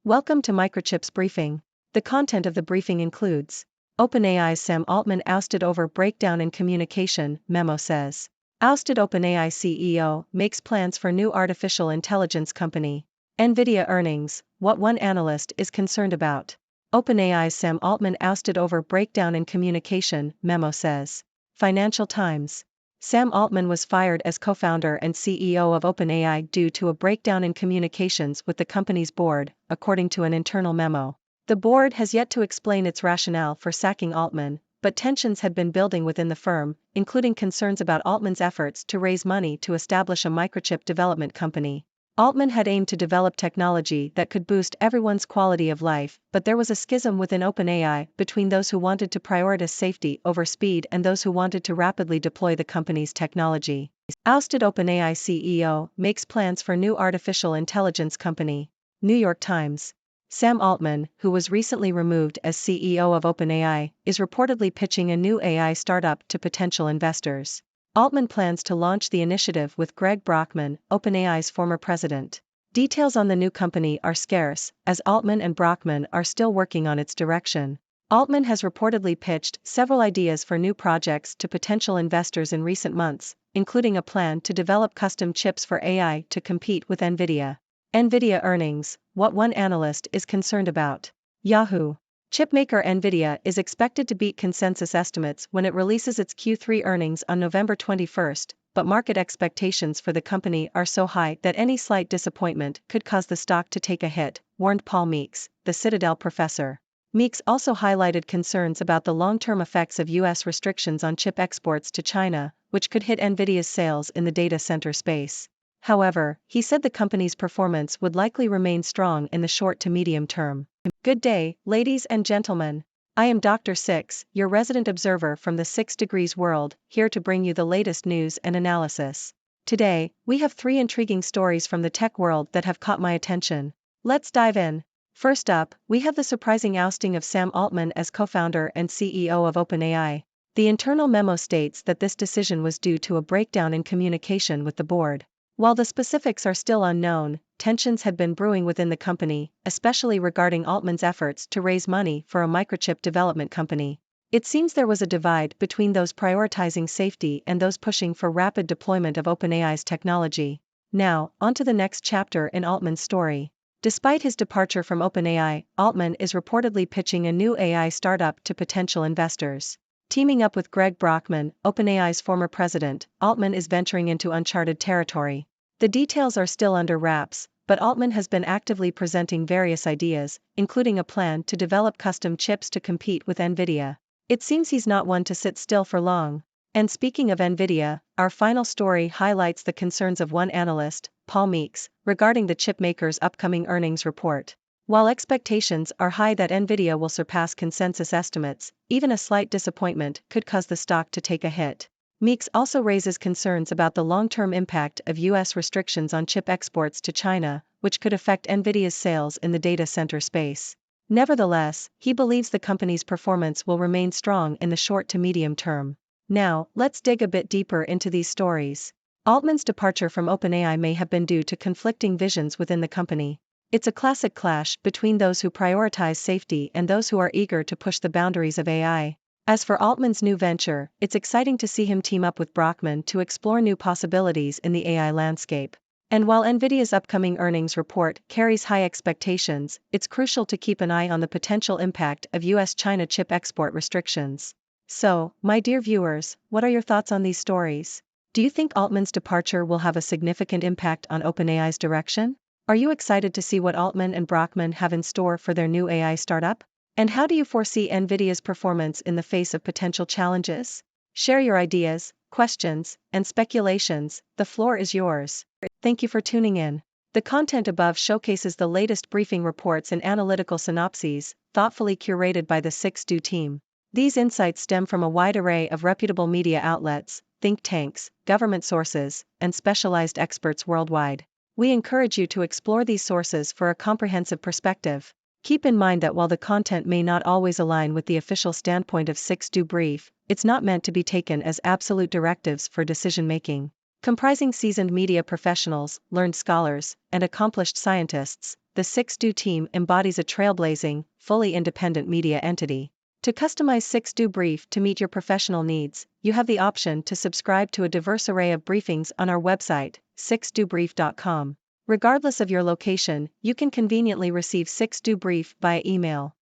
Welcome to Microchip's briefing. The content of the briefing includes OpenAI's Sam Altman ousted over breakdown in communication, memo says. Ousted OpenAI CEO makes plans for new artificial intelligence company. NVIDIA earnings, what one analyst is concerned about. OpenAI's Sam Altman ousted over breakdown in communication, memo says. Financial Times. Sam Altman was fired as co-founder and CEO of OpenAI due to a breakdown in communications with the company's board, according to an internal memo. The board has yet to explain its rationale for sacking Altman, but tensions had been building within the firm, including concerns about Altman's efforts to raise money to establish a microchip development company. Altman had aimed to develop technology that could boost everyone's quality of life, but there was a schism within OpenAI between those who wanted to prioritize safety over speed and those who wanted to rapidly deploy the company's technology. Ousted OpenAI CEO makes plans for new artificial intelligence company. New York Times. Sam Altman, who was recently removed as CEO of OpenAI, is reportedly pitching a new AI startup to potential investors. Altman plans to launch the initiative with Greg Brockman, OpenAI's former president. Details on the new company are scarce, as Altman and Brockman are still working on its direction. Altman has reportedly pitched several ideas for new projects to potential investors in recent months, including a plan to develop custom chips for AI to compete with NVIDIA. NVIDIA earnings, what one analyst is concerned about. Yahoo! Chipmaker NVIDIA is expected to beat consensus estimates when it releases its Q3 earnings on November 21, but market expectations for the company are so high that any slight disappointment could cause the stock to take a hit, warned Paul Meeks, the Citadel professor. Meeks also highlighted concerns about the long-term effects of U.S. restrictions on chip exports to China, which could hit NVIDIA's sales in the data center space. However, he said the company's performance would likely remain strong in the short to medium term. Good day, ladies and gentlemen. I am Dr. Six, your resident observer from the 6 Degrees world, here to bring you the latest news and analysis. Today, we have 3 intriguing stories from the tech world that have caught my attention. Let's dive in. First up, we have the surprising ousting of Sam Altman as co-founder and CEO of OpenAI. The internal memo states that this decision was due to a breakdown in communication with the board. While the specifics are still unknown, tensions had been brewing within the company, especially regarding Altman's efforts to raise money for a microchip development company. It seems there was a divide between those prioritizing safety and those pushing for rapid deployment of OpenAI's technology. Now, on to the next chapter in Altman's story. Despite his departure from OpenAI, Altman is reportedly pitching a new AI startup to potential investors. Teaming up with Greg Brockman, OpenAI's former president, Altman is venturing into uncharted territory. The details are still under wraps, but Altman has been actively presenting various ideas, including a plan to develop custom chips to compete with NVIDIA. It seems he's not one to sit still for long. And speaking of NVIDIA, our final story highlights the concerns of one analyst, Paul Meeks, regarding the chipmaker's upcoming earnings report. While expectations are high that NVIDIA will surpass consensus estimates, even a slight disappointment could cause the stock to take a hit. Meeks also raises concerns about the long-term impact of U.S. restrictions on chip exports to China, which could affect NVIDIA's sales in the data center space. Nevertheless, he believes the company's performance will remain strong in the short to medium term. Now, let's dig a bit deeper into these stories. Altman's departure from OpenAI may have been due to conflicting visions within the company. It's a classic clash between those who prioritize safety and those who are eager to push the boundaries of AI. As for Altman's new venture, it's exciting to see him team up with Brockman to explore new possibilities in the AI landscape. And while NVIDIA's upcoming earnings report carries high expectations, it's crucial to keep an eye on the potential impact of US-China chip export restrictions. So, my dear viewers, what are your thoughts on these stories? Do you think Altman's departure will have a significant impact on OpenAI's direction? Are you excited to see what Altman and Brockman have in store for their new AI startup? And how do you foresee NVIDIA's performance in the face of potential challenges? Share your ideas, questions, and speculations. The floor is yours. Thank you for tuning in. The content above showcases the latest briefing reports and analytical synopses, thoughtfully curated by the 6Do team. These insights stem from a wide array of reputable media outlets, think tanks, government sources, and specialized experts worldwide. We encourage you to explore these sources for a comprehensive perspective. Keep in mind that while the content may not always align with the official standpoint of 6Do Brief, it's not meant to be taken as absolute directives for decision-making. Comprising seasoned media professionals, learned scholars, and accomplished scientists, the 6Do team embodies a trailblazing, fully independent media entity. To customize 6Do Brief to meet your professional needs, you have the option to subscribe to a diverse array of briefings on our website, 6dobrief.com. Regardless of your location, you can conveniently receive 6Do Brief via email.